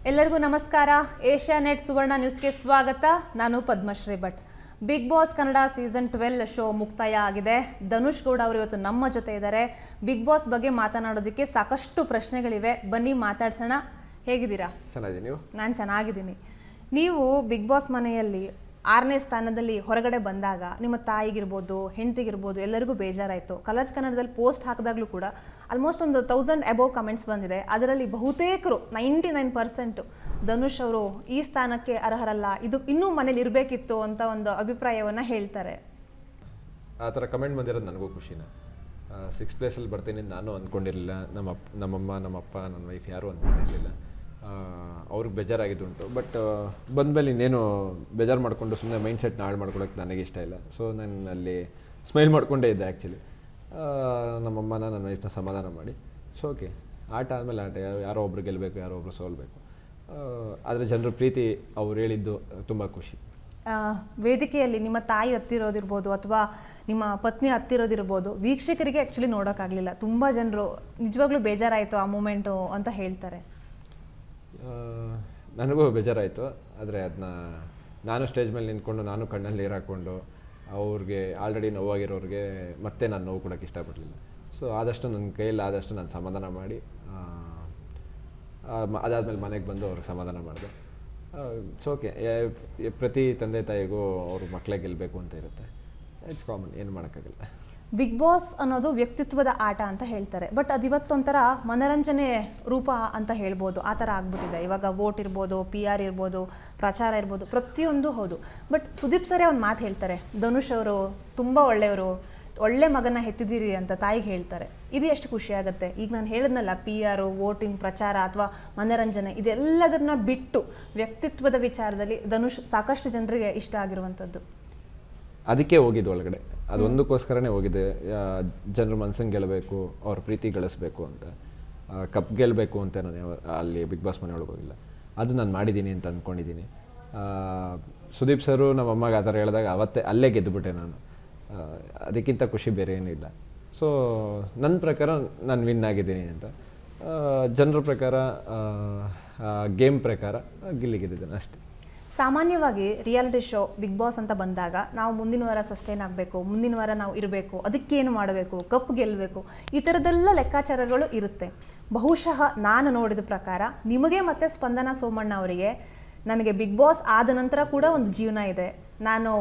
ಎಲ್ಲರಿಗೂ ನಮಸ್ಕಾರ. ಏಷ್ಯಾನೆಟ್ ಸುವರ್ಣ ನ್ಯೂಸ್ಗೆ ಸ್ವಾಗತ. ನಾನು Padmashri Bhat. Bigg Boss Kannada season 12 show ಮುಕ್ತಾಯ ಆಗಿದೆ. ಧನುಷ್ ಗೌಡ ಅವರು ಇವತ್ತು ನಮ್ಮ ಜೊತೆ ಇದ್ದಾರೆ. ಬಿಗ್ ಬಾಸ್ ಬಗ್ಗೆ ಮಾತನಾಡೋದಕ್ಕೆ ಸಾಕಷ್ಟು ಪ್ರಶ್ನೆಗಳಿವೆ, ಬನ್ನಿ ಮಾತಾಡ್ಸೋಣ. ಹೇಗಿದ್ದೀರಾ? ಚೆನ್ನಾಗಿದ್ದೀನಿ. ನೀವು? ನಾನು ಚೆನ್ನಾಗಿದ್ದೀನಿ. ನೀವು ಬಿಗ್ ಬಾಸ್ ಮನೆಯಲ್ಲಿ 6ನೇ ಸ್ಥಾನದಲ್ಲಿ ಹೊರಗಡೆ ಬಂದಾಗ ನಿಮ್ಮ ತಾಯಿಗಿರ್ಬೋದು, ಹೆಂಡತಿಗಿರ್ಬೋದು, ಎಲ್ಲರಿಗೂ ಬೇಜಾರಾಯಿತು. ಕಲರ್ಸ್ ಕನ್ನಡದಲ್ಲಿ ಪೋಸ್ಟ್ ಹಾಕಿದಾಗಲೂ ಕೂಡ ಆಲ್ಮೋಸ್ಟ್ ಒಂದು 1000 ಅಬೋವ್ ಕಮೆಂಟ್ಸ್ ಬಂದಿದೆ. ಅದರಲ್ಲಿ ಬಹುತೇಕರು 99% ಧನುಷ್ ಅವರು ಈ ಸ್ಥಾನಕ್ಕೆ ಅರ್ಹರಲ್ಲ, ಇದು ಇನ್ನೂ ಮನೇಲಿ ಇರಬೇಕಿತ್ತು ಅಂತ ಒಂದು ಅಭಿಪ್ರಾಯವನ್ನು ಹೇಳ್ತಾರೆ. ಆ ಥರ ಕಮೆಂಟ್ ಬಂದಿರೋದು ನನಗೂ ಖುಷಿನ. 6th ಪ್ಲೇಸಲ್ಲಿ ಬರ್ತೀನಿ ನಾನು ಅಂದ್ಕೊಂಡಿರಲಿಲ್ಲ. ನಮ್ಮಮ್ಮ, ನಮ್ಮಪ್ಪ, ನನ್ನ ವೈಫ್ ಯಾರೂ ಅಂದ್ಕೊಂಡಿರಲಿಲ್ಲ. ಅವ್ರಿಗೆ ಬೇಜಾರಾಗಿದ್ದುಂಟು. ಬಟ್ ಬಂದಮೇಲೆ ಇನ್ನೇನು ಬೇಜಾರು ಮಾಡಿಕೊಂಡು ಸುಮ್ಮನೆ ಮೈಂಡ್ ಸೆಟ್ನ ಹಾಳು ಮಾಡ್ಕೊಳಕ್ಕೆ ನನಗೆ ಇಷ್ಟ ಇಲ್ಲ. ಸೊ ನಾನು ಅಲ್ಲಿ ಸ್ಮೈಲ್ ಮಾಡ್ಕೊಂಡೇ ಇದ್ದೆ ಆ್ಯಕ್ಚುಲಿ. ನಮ್ಮಮ್ಮನ ನನ್ನ ವೈಫ್ನ ಸಮಾಧಾನ ಮಾಡಿ, ಸೊ ಓಕೆ, ಆಟ ಆದಮೇಲೆ ಆಟ, ಯಾರೋ ಒಬ್ರು ಗೆಲ್ಲಬೇಕು, ಯಾರೋ ಒಬ್ರು ಸೋಲ್ಬೇಕು. ಆದರೆ ಜನರ ಪ್ರೀತಿ ಅವ್ರು ಹೇಳಿದ್ದು ತುಂಬ ಖುಷಿ. ವೇದಿಕೆಯಲ್ಲಿ ನಿಮ್ಮ ತಾಯಿ ಹತ್ತಿರೋದಿರ್ಬೋದು ಅಥವಾ ನಿಮ್ಮ ಪತ್ನಿ ಹತ್ತಿರೋದಿರ್ಬೋದು, ವೀಕ್ಷಕರಿಗೆ ಆ್ಯಕ್ಚುಲಿ ನೋಡೋಕ್ಕಾಗಲಿಲ್ಲ. ತುಂಬ ಜನರು ನಿಜವಾಗ್ಲೂ ಬೇಜಾರಾಯಿತು ಆ ಮೂಮೆಂಟು ಅಂತ ಹೇಳ್ತಾರೆ. ನನಗೂ ಬೇಜಾರಾಯಿತು. ಆದರೆ ಅದನ್ನ ನಾನು ಸ್ಟೇಜ್ ಮೇಲೆ ನಿಂತ್ಕೊಂಡು ನಾನು ಕಣ್ಣಲ್ಲಿ ನೀರು ಹಾಕ್ಕೊಂಡು ಅವ್ರಿಗೆ ಆಲ್ರೆಡಿ ನೋವಾಗಿರೋರಿಗೆ ಮತ್ತೆ ನಾನು ನೋವು ಕೊಡೋಕ್ಕೆ ಇಷ್ಟಪಡಲಿಲ್ಲ. ಸೊ ಆದಷ್ಟು ನನ್ನ ಕೈಯಲ್ಲಿ ಆದಷ್ಟು ನಾನು ಸಮಾಧಾನ ಮಾಡಿ ಅದಾದಮೇಲೆ ಮನೆಗೆ ಬಂದು ಅವ್ರಿಗೆ ಸಮಾಧಾನ ಮಾಡಿದೆ. ಸೊ ಓಕೆ, ಪ್ರತಿ ತಂದೆ ತಾಯಿಗೂ ಅವ್ರ ಮಕ್ಕಳೇ ಗೆಲ್ಲಬೇಕು ಅಂತ ಇರುತ್ತೆ. ಇಟ್ಸ್ ಕಾಮನ್, ಏನು ಮಾಡೋಕ್ಕಾಗಲ್ಲ. ಬಿಗ್ ಬಾಸ್ ಅನ್ನೋದು ವ್ಯಕ್ತಿತ್ವದ ಆಟ ಅಂತ ಹೇಳ್ತಾರೆ. ಬಟ್ ಅದು ಇವತ್ತೊಂಥರ ಮನರಂಜನೆ ರೂಪ ಅಂತ ಹೇಳ್ಬೋದು. ಆ ಥರ ಆಗ್ಬಿಟ್ಟಿದೆ. ಇವಾಗ ವೋಟ್ ಇರ್ಬೋದು, PR ಇರ್ಬೋದು, ಪ್ರಚಾರ ಇರ್ಬೋದು, ಪ್ರತಿಯೊಂದು ಹೌದು. ಬಟ್ ಸುದೀಪ್ ಸರೇ ಒಂದು ಮಾತು ಹೇಳ್ತಾರೆ, ಧನುಷ್ ಅವರು ತುಂಬ ಒಳ್ಳೆಯವರು, ಒಳ್ಳೆ ಮಗನ ಹೆತ್ತಿದ್ದೀರಿ ಅಂತ ತಾಯಿಗೆ ಹೇಳ್ತಾರೆ. ಇದು ಎಷ್ಟು ಖುಷಿ ಆಗುತ್ತೆ. ಈಗ ನಾನು ಹೇಳಿದ್ನಲ್ಲ, PR, ವೋಟಿಂಗ್, ಪ್ರಚಾರ ಅಥವಾ ಮನರಂಜನೆ, ಇದೆಲ್ಲದನ್ನ ಬಿಟ್ಟು ವ್ಯಕ್ತಿತ್ವದ ವಿಚಾರದಲ್ಲಿ ಧನುಷ್ ಸಾಕಷ್ಟು ಜನರಿಗೆ ಇಷ್ಟ ಆಗಿರುವಂಥದ್ದು. ಅದಕ್ಕೆ ಹೋಗಿದ್ದು ಒಳಗಡೆ, ಅದೊಂದಕ್ಕೋಸ್ಕರನೇ ಹೋಗಿದೆ. ಜನರ ಮನಸ್ಸನ್ನು ಗೆಲ್ಲಬೇಕು, ಅವ್ರ ಪ್ರೀತಿ ಗಳಿಸ್ಬೇಕು ಅಂತ, ಕಪ್ ಗೆಲ್ಲಬೇಕು ಅಂತ ನಾನು ಅಲ್ಲಿ ಬಿಗ್ ಬಾಸ್ ಮನೆ ಒಳಗೆ ಹೋಗಿಲ್ಲ. ಅದು ನಾನು ಮಾಡಿದ್ದೀನಿ ಅಂತ ಅಂದ್ಕೊಂಡಿದ್ದೀನಿ. ಸುದೀಪ್ ಸರು ನಮ್ಮಮ್ಮಗೆ ಆ ಥರ ಹೇಳಿದಾಗ ಅವತ್ತೇ ಅಲ್ಲೇ ಗೆದ್ದುಬಿಟ್ಟೆ ನಾನು. ಅದಕ್ಕಿಂತ ಖುಷಿ ಬೇರೆ ಏನಿಲ್ಲ. ಸೊ ನನ್ನ ಪ್ರಕಾರ ನಾನು ವಿನ್ ಆಗಿದ್ದೀನಿ ಅಂತ, ಜನರ ಪ್ರಕಾರ, ಗೇಮ್ ಪ್ರಕಾರ ಗೆಲ್ಲಿಗಿದ್ದೇನೆ ಅಷ್ಟೇ. ಸಾಮಾನ್ಯವಾಗಿ ರಿಯಾಲಿಟಿ ಶೋ ಬಿಗ್ ಬಾಸ್ ಅಂತ ಬಂದಾಗ ನಾವು ಮುಂದಿನ ವಾರ ಸಸ್ಟೈನ್ ಆಗಬೇಕು, ಮುಂದಿನ ವಾರ ನಾವು ಇರಬೇಕು, ಅದಕ್ಕೇನು ಮಾಡಬೇಕು, ಕಪ್ ಗೆಲ್ಲಬೇಕು, ಈ ಥರದ್ದೆಲ್ಲ ಲೆಕ್ಕಾಚಾರಗಳು ಇರುತ್ತೆ. ಬಹುಶಃ ನಾನು ನೋಡಿದ ಪ್ರಕಾರ ನಿಮಗೆ ಮತ್ತು ಸ್ಪಂದನಾ ಸೋಮಣ್ಣ ಅವರಿಗೆ, ನನಗೆ ಬಿಗ್ ಬಾಸ್ ಆದ ನಂತರ ಕೂಡ ಒಂದು ಜೀವನ ಇದೆ, ನಾನು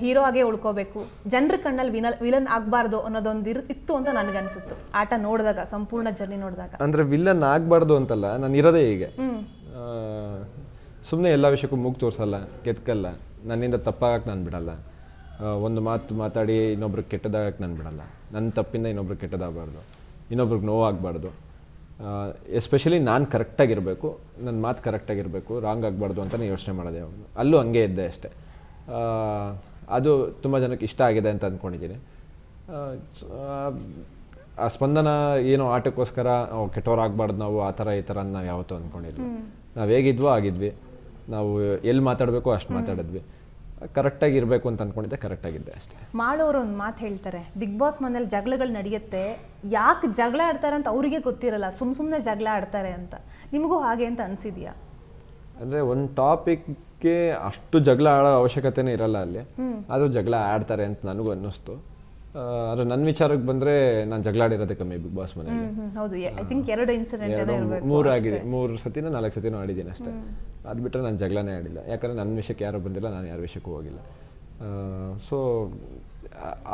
ಹೀರೋ ಆಗೇ ಉಳ್ಕೋಬೇಕು, ಜನರ ಕಣ್ಣಲ್ಲಿ ವಿಲನ್ ಆಗಬಾರ್ದು ಅನ್ನೋದೊಂದು ಇತ್ತು ಅಂತ ನನಗನ್ಸುತ್ತು ಆಟ ನೋಡಿದಾಗ, ಸಂಪೂರ್ಣ ಜರ್ನಿ ನೋಡಿದಾಗ. ಅಂದರೆ ವಿಲನ್ ಆಗಬಾರ್ದು ಅಂತಲ್ಲ, ನಾನು ಇರೋದೇ ಹೀಗೆ. ಸುಮ್ಮನೆ ಎಲ್ಲ ವಿಷಯಕ್ಕೂ ಮೂಗು ತೋರಿಸಲ್ಲ, ಕೆತ್ಕಲ್ಲ, ನನ್ನಿಂದ ತಪ್ಪಾಗಕ್ಕೆ ನಾನು ಬಿಡಲ್ಲ. ಒಂದು ಮಾತು ಮಾತಾಡಿ ಇನ್ನೊಬ್ರಿಗೆ ಕೆಟ್ಟದಾಗಕ್ಕೆ ನಾನು ಬಿಡಲ್ಲ. ನನ್ನ ತಪ್ಪಿಂದ ಇನ್ನೊಬ್ರಿಗೆ ಕೆಟ್ಟದಾಗಬಾರ್ದು, ಇನ್ನೊಬ್ರಿಗೆ ನೋವಾಗಬಾರ್ದು. ಎಸ್ಪೆಷಲಿ ನಾನು ಕರೆಕ್ಟಾಗಿರಬೇಕು, ನನ್ನ ಮಾತು ಕರೆಕ್ಟಾಗಿರಬೇಕು, ರಾಂಗ್ ಆಗಬಾರ್ದು ಅಂತಲೇ ಯೋಚನೆ ಮಾಡೋದು ಯಾವಾಗ. ಅಲ್ಲೂ ಹಂಗೆ ಇದ್ದೆ ಅಷ್ಟೇ. ಅದು ತುಂಬ ಜನಕ್ಕೆ ಇಷ್ಟ ಆಗಿದೆ ಅಂತ ಅಂದ್ಕೊಂಡಿದ್ದೀನಿ. ಆ ಸ್ಪಂದನ ಏನೋ ಆಟಕ್ಕೋಸ್ಕರ ಕೆಟ್ಟವ್ರಾಗಬಾರ್ದು ನಾವು, ಆ ಥರ ಈ ಥರ ನಾವು ಯಾವತ್ತೂ ಅಂದ್ಕೊಂಡಿಲ್ಲ. ನಾವು ಹೇಗಿದ್ವೋ ಆಗಿದ್ವಿ, ನಾವು ಎಲ್ಲಿ ಮಾತಾಡಬೇಕು ಅಷ್ಟು ಮಾತಾಡಿದ್ವಿ, ಕರೆಕ್ಟಾಗಿ ಇರಬೇಕು ಅಂತ ಅಂದ್ಕೊಂಡಿದ್ದೆ, ಕರೆಕ್ಟಾಗಿದ್ದೆ ಅಷ್ಟೇ. ಮಾಡೋರು ಒಂದು ಮಾತು ಹೇಳ್ತಾರೆ, ಬಿಗ್ ಬಾಸ್ ಮನೇಲಿ ಜಗಳಗಳು ನಡೆಯುತ್ತೆ, ಯಾಕೆ ಜಗಳ ಆಡ್ತಾರೆ ಅಂತ ಅವರಿಗೆ ಗೊತ್ತಿರಲ್ಲ, ಸುಮ್ಮನೆ ಜಗಳ ಆಡ್ತಾರೆ ಅಂತ. ನಿಮಗೂ ಹಾಗೆ ಅಂತ ಅನಿಸಿದೆಯಾ? ಅಂದರೆ ಒಂದು ಟಾಪಿಕ್ಗೆ ಅಷ್ಟು ಜಗಳ ಆಡೋ ಅವಶ್ಯಕತೆನೇ ಇರಲ್ಲ ಅಲ್ಲಿ, ಆದರೂ ಜಗಳ ಆಡ್ತಾರೆ ಅಂತ ನನಗೂ ಅನ್ನಿಸ್ತು. ಆದರೆ ನನ್ನ ವಿಚಾರಕ್ಕೆ ಬಂದರೆ ನಾನು ಜಗಳ ಆಡಿರೋದೇ ಕಮ್ಮಿ ಬಿಗ್ ಬಾಸ್ ಮನೆಯಲ್ಲಿ. ಹೌದು, ಐ ಥಿಂಕ್ 2 ಇನ್ಸಿಡೆಂಟ್, 3 ಆಗಿದೆ, 3 ಸತಿನೋ 4 ಸತಿನೋ ಆಡಿದ್ದೀನಿ ಅಷ್ಟೇ. ಅದು ಬಿಟ್ಟರೆ ನಾನು ಜಗಳನೇ ಆಡಿಲ್ಲ, ಯಾಕಂದರೆ ನನ್ನ ವಿಷಯಕ್ಕೆ ಯಾರೂ ಬಂದಿಲ್ಲ, ನಾನು ಯಾರ ವಿಷಯಕ್ಕೂ ಹೋಗಿಲ್ಲ. ಸೊ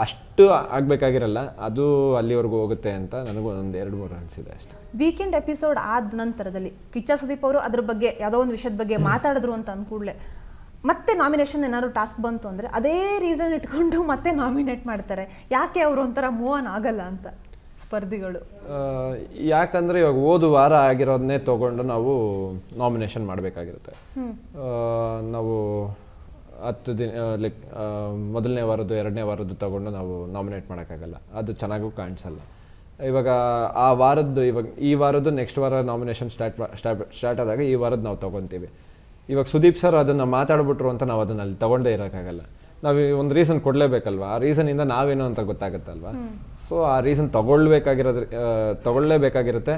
ಅಷ್ಟು ಆಗಬೇಕಾಗಿರಲ್ಲ, ಅದು ಅಲ್ಲಿವರೆಗೂ ಹೋಗುತ್ತೆ ಅಂತ ನನಗೂ ಒಂದು 2-3 ಅನಿಸಿದೆ ಅಷ್ಟೇ. ವೀಕೆಂಡ್ ಎಪಿಸೋಡ್ ಆದ ನಂತರದಲ್ಲಿ ಕಿಚ್ಚ ಸುದೀಪ್ ಅವರು ಅದ್ರ ಬಗ್ಗೆ ಯಾವುದೋ ಒಂದು ವಿಷಯದ ಬಗ್ಗೆ ಮಾತಾಡಿದ್ರು ಅಂತ ಅಂದ್ಕೂಡಲೇ ಮತ್ತೆ ನಾಮಿನೇಷನ್ ಏನಾದ್ರು ಟಾಸ್ಕ್ ಬಂತು ಅಂದರೆ ಅದೇ ರೀಸನ್ ಇಟ್ಕೊಂಡು ಮತ್ತೆ ನಾಮಿನೇಟ್ ಮಾಡ್ತಾರೆ. ಯಾಕೆ ಅವರು ಒಂಥರ ಮೂವ್ ಆನ್ ಆಗಲ್ಲ ಅಂತ ಸ್ಪರ್ಧಿಗಳು? ಯಾಕಂದರೆ ಇವಾಗ ಹೋದ ವಾರ ಆಗಿರೋದನ್ನೇ ತೊಗೊಂಡು ನಾವು ನಾಮಿನೇಷನ್ ಮಾಡಬೇಕಾಗಿರುತ್ತೆ. ನಾವು 10 ದಿನ ಲೈಕ್ ಮೊದಲನೇ ವಾರದ್ದು 2ನೇ ವಾರದ್ದು ತೊಗೊಂಡು ನಾವು ನಾಮಿನೇಟ್ ಮಾಡೋಕ್ಕಾಗಲ್ಲ, ಅದು ಚೆನ್ನಾಗೂ ಕಾಣಿಸಲ್ಲ. ಇವಾಗ ಆ ವಾರದ್ದು, ಇವಾಗ ಈ ವಾರದ್ದು ನೆಕ್ಸ್ಟ್ ವಾರ ನಾಮಿನೇಷನ್ ಸ್ಟಾರ್ಟ್ ಆದಾಗ ಈ ವಾರದ್ದು ನಾವು ತೊಗೊತೀವಿ. ಇವಾಗ ಸುದೀಪ್ ಸರ್ ಅದನ್ನು ಮಾತಾಡ್ಬಿಟ್ರು ಅಂತ ನಾವು ಅದನ್ನು ಅಲ್ಲಿ ತೊಗೊಂಡೇ ಇರೋಕ್ಕಾಗಲ್ಲ. ನಾವು ಒಂದು ರೀಸನ್ ಕೊಡಲೇಬೇಕಲ್ವಾ, ಆ ರೀಸನಿಂದ ನಾವೇನು ಅಂತ ಗೊತ್ತಾಗುತ್ತಲ್ವಾ. ಸೊ ಆ ರೀಸನ್ ತಗೊಳ್ಳೇಬೇಕಾಗಿರುತ್ತೆ.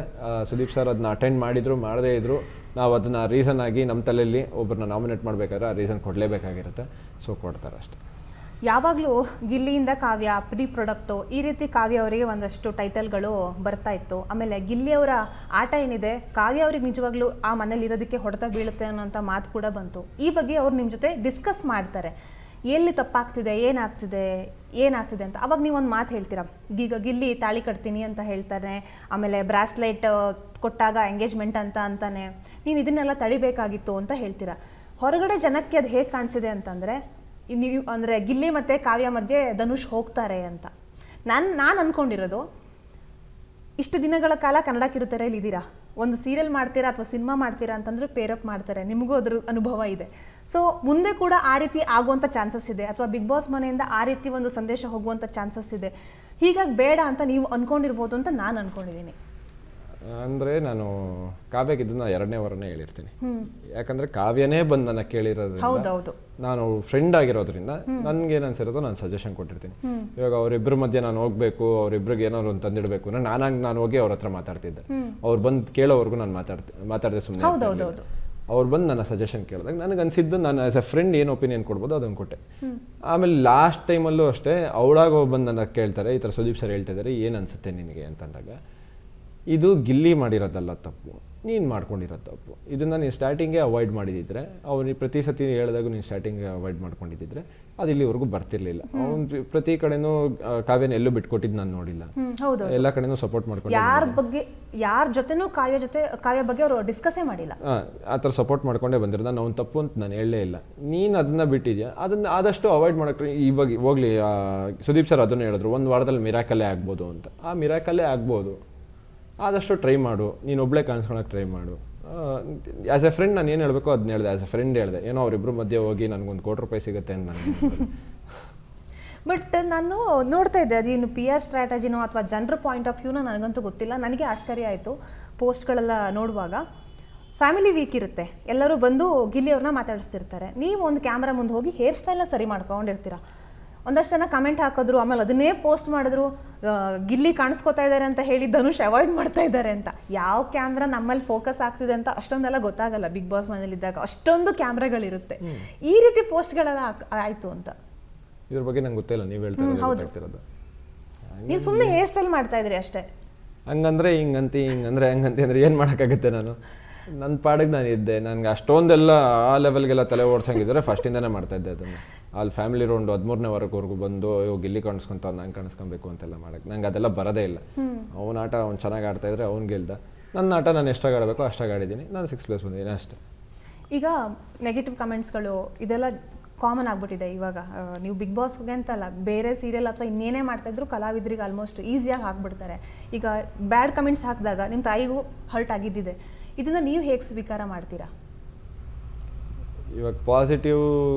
ಸುದೀಪ್ ಸರ್ ಅದನ್ನ ಅಟೆಂಡ್ ಮಾಡಿದ್ರು ಮಾಡದೇ ಇದ್ರು ನಾವು ಅದನ್ನ ರೀಸನ್ ಆಗಿ ನಮ್ಮ ತಲೆಯಲ್ಲಿ ಒಬ್ಬರನ್ನ ನಾಮಿನೇಟ್ ಮಾಡಬೇಕಾದ್ರೆ ಆ ರೀಸನ್ ಕೊಡಲೇಬೇಕಾಗಿರುತ್ತೆ. ಸೊ ಕೊಡ್ತಾರೆ ಅಷ್ಟೇ. ಯಾವಾಗಲೂ ಗಿಲ್ಲಿಯಿಂದ ಕಾವ್ಯ, ಪ್ರೀ ಪ್ರಾಡಕ್ಟು, ಈ ರೀತಿ ಕಾವ್ಯ ಅವರಿಗೆ ಒಂದಷ್ಟು ಟೈಟಲ್ಗಳು ಬರ್ತಾ ಇತ್ತು. ಆಮೇಲೆ ಗಿಲ್ಲಿಯವರ ಆಟ ಏನಿದೆ, ಕಾವ್ಯ ಅವ್ರಿಗೆ ನಿಜವಾಗ್ಲೂ ಆ ಮನೇಲಿ ಇರೋದಕ್ಕೆ ಹೊಡೆತ ಬೀಳುತ್ತೆ ಅನ್ನೋಂಥ ಮಾತು ಕೂಡ ಬಂತು. ಈ ಬಗ್ಗೆ ಅವ್ರು ನಿಮ್ಮ ಜೊತೆ ಡಿಸ್ಕಸ್ ಮಾಡ್ತಾರೆ, ಎಲ್ಲಿ ತಪ್ಪಾಗ್ತಿದೆ, ಏನಾಗ್ತಿದೆ ಅಂತ. ಅವಾಗ ನೀವು ಒಂದು ಮಾತು ಹೇಳ್ತೀರಾ, ಈಗ ಗಿಲ್ಲಿ ತಾಳಿ ಕಟ್ತೀನಿ ಅಂತ ಹೇಳ್ತಾನೆ, ಆಮೇಲೆ ಬ್ರಾಸ್ಲೈಟ್ ಕೊಟ್ಟಾಗ ಎಂಗೇಜ್ಮೆಂಟ್ ಅಂತಾನೆ, ನೀವು ಇದನ್ನೆಲ್ಲ ತಡಿಬೇಕಾಗಿತ್ತು ಅಂತ ಹೇಳ್ತೀರಾ. ಹೊರಗಡೆ ಜನಕ್ಕೆ ಅದು ಹೇಗೆ ಕಾಣಿಸಿದೆ ಅಂತಂದರೆ, ನೀವು ಅಂದರೆ ಗಿಲ್ಲಿ ಮತ್ತು ಕಾವ್ಯ ಮಧ್ಯೆ ಧನುಷ್ ಹೋಗ್ತಾರೆ ಅಂತ. ನಾನು ಅಂದ್ಕೊಂಡಿರೋದು, ಇಷ್ಟು ದಿನಗಳ ಕಾಲ ಕನ್ನಡ ಕಿರುತೆರೆಯಲ್ಲಿ ಇದ್ದೀರಾ, ಒಂದು ಸೀರಿಯಲ್ ಮಾಡ್ತೀರಾ ಅಥವಾ ಸಿನಿಮಾ ಮಾಡ್ತೀರಾ ಅಂತಂದರೆ ಪೇರಪ್ ಮಾಡ್ತಾರೆ, ನಿಮಗೂ ಅದ್ರ ಅನುಭವ ಇದೆ. ಸೊ ಮುಂದೆ ಕೂಡ ಆ ರೀತಿ ಆಗುವಂಥ ಚಾನ್ಸಸ್ ಇದೆ, ಅಥವಾ ಬಿಗ್ ಬಾಸ್ ಮನೆಯಿಂದ ಆ ರೀತಿ ಒಂದು ಸಂದೇಶ ಹೋಗುವಂಥ ಚಾನ್ಸಸ್ ಇದೆ. ಹೀಗಾಗಿ ಬೇಡ ಅಂತ ನೀವು ಅಂದ್ಕೊಂಡಿರ್ಬೋದು ಅಂತ ನಾನು ಅಂದ್ಕೊಂಡಿದ್ದೀನಿ. ಅಂದರೆ ನಾನು ಕಾವ್ಯಕ್ಕೆ ಇದನ್ನ 2ನೇ ವಾರನೇ ಹೇಳಿರ್ತೀನಿ. ಯಾಕಂದರೆ ಕಾವ್ಯನೇ ಬಂದು ನನ್ನ ಕೇಳಿರೋದ್ರಿಂದ, ನಾನು ಫ್ರೆಂಡ್ ಆಗಿರೋದ್ರಿಂದ ನನಗೇನು ಅನ್ಸಿರೋದು ನಾನು ಸಜೆಷನ್ ಕೊಟ್ಟಿರ್ತೀನಿ. ಇವಾಗ ಅವರಿಬ್ಬರ ಮಧ್ಯೆ ನಾನು ಹೋಗ್ಬೇಕು, ಅವರಿಬ್ಬರಿಗೆ ಏನಾದ್ರು ಒಂದು ತಂದಿಡಬೇಕು, ನಾನು ಹೋಗಿ ಅವ್ರ ಹತ್ರ ಮಾತಾಡ್ತಿದ್ದೆ. ಅವ್ರು ಬಂದು ಕೇಳೋವರೆಗೂ ನಾನು ಮಾತಾಡದೆ ಸುಮ್ಮನೆ. ಅವ್ರು ಬಂದು ನನ್ನ ಸಜೆಷನ್ ಕೇಳಿದಾಗ ನನಗೆ ಅನ್ಸಿದ್ದು, ನಾನು ಆಸ್ ಎ ಫ್ರೆಂಡ್ ಏನು ಒಪಿನಿಯನ್ ಕೊಡ್ಬೋದು ಅದನ್ನು ಕೊಟ್ಟೆ. ಆಮೇಲೆ ಲಾಸ್ಟ್ ಟೈಮಲ್ಲೂ ಅಷ್ಟೇ ಅವಳಾಗ ಬಂದು ನನ್ನ ಕೇಳ್ತಾರೆ, ಈ ಥರ ಸುದೀಪ್ ಸರ್ ಹೇಳ್ತಿದ್ದಾರೆ, ಏನು ಅನಿಸುತ್ತೆ ನಿನಗೆ ಅಂತಂದಾಗ, ಇದು ಗಿಲ್ಲಿ ಮಾಡಿರೋದಲ್ಲ ತಪ್ಪು, ನೀನು ಮಾಡ್ಕೊಂಡಿರೋ ತಪ್ಪು. ಇದನ್ನು ನೀನು ಸ್ಟಾರ್ಟಿಂಗೇ ಅವಾಯ್ಡ್ ಮಾಡಿದಿದ್ರೆ, ಅವನಿಗೆ ಪ್ರತಿ ಸತಿ ಹೇಳಿದಾಗ ನೀನು ಸ್ಟಾರ್ಟಿಂಗೇ ಅವಾಯ್ಡ್ ಮಾಡ್ಕೊಂಡಿದ್ದಿದ್ರೆ ಅದು ಇಲ್ಲಿವರೆಗೂ ಬರ್ತಿರ್ಲಿಲ್ಲ. ಅವ್ನು ಪ್ರತಿ ಕಡೆನೂ ಕಾವ್ಯನ ಎಲ್ಲೂ ಬಿಟ್ಕೊಟ್ಟಿದ್ದು ನಾನು ನೋಡಿಲ್ಲ, ಎಲ್ಲ ಕಡೆನೂ ಸಪೋರ್ಟ್ ಮಾಡ್ಕೊಂಡು, ಯಾರ ಜೊತೆನೂ ಕಾವ್ಯ ಬಗ್ಗೆ ಅವರು ಡಿಸ್ಕಸ್ಸೇ ಮಾಡಿಲ್ಲ. ಆ ಥರ ಸಪೋರ್ಟ್ ಮಾಡ್ಕೊಂಡೇ ಬಂದಿರೋದು. ನಾನು ಅವ್ನು ತಪ್ಪು ಅಂತ ನಾನು ಹೇಳಲೇ ಇಲ್ಲ. ನೀನು ಅದನ್ನ ಬಿಟ್ಟಿದ್ಯಾ, ಅದನ್ನ ಆದಷ್ಟು ಅವಾಯ್ಡ್ ಮಾಡೋಕ್ಕೆ ಇವಾಗ ಹೋಗ್ಲಿ. ಸುದೀಪ್ ಸರ್ ಅದನ್ನು ಹೇಳಿದ್ರು, ಒಂದು ವಾರದಲ್ಲಿ ಮಿರಾಕಲ್ಲೇ ಆಗ್ಬೋದು ಅಂತ. ಆ ಮಿರಾಕಲ್ಲೇ ಆಗ್ಬೋದು, ಆದಷ್ಟು ಟ್ರೈ ಮಾಡು, ನೀನು ಒಬ್ಬಳೇ ಕಾಣಿಸ್ಕೊಳಕ್ಕೆ ಟ್ರೈ ಮಾಡು. ಆ್ಯಸ್ ಎ ಫ್ರೆಂಡ್ ನಾನು ಏನು ಹೇಳಬೇಕು ಅದನ್ನ ಹೇಳಿದೆ, ಆ್ಯಸ್ ಎ ಫ್ರೆಂಡ್ ಹೇಳಿದೆ. ಏನೋ ಅವರಿಬ್ಬರ ಮಧ್ಯೆ ಹೋಗಿ ನನಗೊಂದು ₹1,00,00,000 ಸಿಗುತ್ತೆ ಅಂತ ನಾನು. ಬಟ್ ನಾನು ನೋಡ್ತಾ ಇದ್ದೆ, ಅದೇನು PR ಸ್ಟ್ರಾಟಜಿನೋ ಅಥವಾ ಜನರ ಪಾಯಿಂಟ್ ಆಫ್ ವ್ಯೂನೋ ನನಗಂತೂ ಗೊತ್ತಿಲ್ಲ. ನನಗೆ ಆಶ್ಚರ್ಯ ಆಯಿತು ಪೋಸ್ಟ್ಗಳೆಲ್ಲ ನೋಡುವಾಗ. ಫ್ಯಾಮಿಲಿ ವೀಕ್ ಇರುತ್ತೆ, ಎಲ್ಲರೂ ಬಂದು ಗಿಲ್ಲಿಯವ್ರನ್ನ ಮಾತಾಡಿಸ್ತಿರ್ತಾರೆ, ನೀವು ಒಂದು ಕ್ಯಾಮ್ರಾ ಮುಂದೆ ಹೋಗಿ ಹೇರ್ ಸ್ಟೈಲ್ನ ಸರಿ ಮಾಡ್ಕೊಂಡಿರ್ತೀರ. ಒಂದಷ್ಟು ಜನ ಕಮೆಂಟ್ ಹಾಕಿದ್ರು, ಆಮೇಲೆ ಅದನ್ನೇ ಪೋಸ್ಟ್ ಮಾಡಿದ್ರು, ಗಿಲ್ಲಿ ಕಾಣಿಸ್ಕೋತಾ ಇದ್ದಾರೆ ಅಂತ ಹೇಳಿ ಧನುಷ್ ಅವಾಯ್ಡ್ ಮಾಡ್ತಾ ಇದ್ದಾರೆ ಅಂತ. ಯಾವ ಕ್ಯಾಮ್ರಾ ನಮ್ಮಲ್ಲಿ ಫೋಕಸ್ ಆಗ್ತಿದೆ ಅಂತ ಅಷ್ಟೊಂದೆಲ್ಲ ಗೊತ್ತಾಗಲ್ಲ. ಬಿಗ್ ಬಾಸ್ ಮನೇಲಿದ್ದಾಗ ಅಷ್ಟೊಂದು ಕ್ಯಾಮ್ರಾಗಳಿರುತ್ತೆ, ಈ ರೀತಿ ಪೋಸ್ಟ್ಗಳೆಲ್ಲ ಆಯಿತು ಅಂತ. ಇದ್ರ ಬಗ್ಗೆ ನಂಗೆ ಗೊತ್ತಿಲ್ಲ, ನೀವು ಹೇಳ್ತಿರೋದು. ನೀವು ಸುಮ್ಮನೆ ಹೇರ್ ಸ್ಟೈಲ್ ಮಾಡ್ತಾ ಇದ್ರಿ ಅಷ್ಟೇ. ಹಂಗಂದ್ರೆ ಹಿಂಗಂತಿ ಹಂಗಂತಿ ಅಂದರೆ ಏನು ಮಾಡೋಕ್ಕಾಗುತ್ತೆ? ನಾನು ನನ್ನ ಪಾಡಿಗೆ ನಾನು ಇದ್ದೆ. ನನಗೆ ಅಷ್ಟೊಂದೆಲ್ಲ ಆ ಲೆವೆಲ್ಗೆಲ್ಲ ತಲೆ ಓಡಿಸಂಗಿದ್ರೆ ಫಸ್ಟಿಂದನೇ ಮಾಡ್ತಾಯಿದ್ದೆ ಅದನ್ನು. ಅಲ್ಲಿ ಫ್ಯಾಮಿಲಿ ರೌಂಡು 13ನೇ ವಾರಕ್ಕವರೆಗೂ ಬಂದು ಗಿಲ್ಲಿ ಕಾಣಿಸ್ಕೊಂತ ನಾನು ಕಾಣಿಸ್ಕೊಬೇಕು ಅಂತೆಲ್ಲ ಮಾಡೋಕ್ಕೆ ನಂಗೆ ಅದೆಲ್ಲ ಬರೋದೇ ಇಲ್ಲ. ಅವನ ಆಟ ಅವ್ನು ಚೆನ್ನಾಗಿ ಆಡ್ತಾಯಿದ್ರೆ ಅವ್ನು ಗೆಲ್ದ, ನನ್ನ ಆಟ ನಾನು ಎಷ್ಟಾಗಿ ಆಡಬೇಕು ಅಷ್ಟಾಗಿ ಆಡಿದ್ದೀನಿ, ನಾನು 6+ ಬಂದಿದ್ದೀನಿ ಅಷ್ಟೇ. ಈಗ ನೆಗೆಟಿವ್ ಕಮೆಂಟ್ಸ್ಗಳು ಇದೆಲ್ಲ ಕಾಮನ್ ಆಗಿಬಿಟ್ಟಿದೆ ಇವಾಗ. ನೀವು ಬಿಗ್ ಬಾಸ್ಗೆ ಅಂತಲ್ಲ, ಬೇರೆ ಸೀರಿಯಲ್ ಅಥವಾ ಇನ್ನೇನೇ ಮಾಡ್ತಾಯಿದ್ರು ಕಲಾವಿದರಿಗೆ ಆಲ್ಮೋಸ್ಟ್ ಈಸಿಯಾಗಿ ಹಾಕ್ಬಿಡ್ತಾರೆ. ಈಗ ಬ್ಯಾಡ್ ಕಮೆಂಟ್ಸ್ ಹಾಕಿದಾಗ ನಿಮ್ಮ ತಾಯಿಗೂ ಹರ್ಟ್ ಆಗಿದ್ದಿದೆ, ಇದನ್ನು ನೀವು ಹೇಗೆ ಸ್ವೀಕಾರ ಮಾಡ್ತೀರಾ? ಇವಾಗ ಪಾಸಿಟಿವ್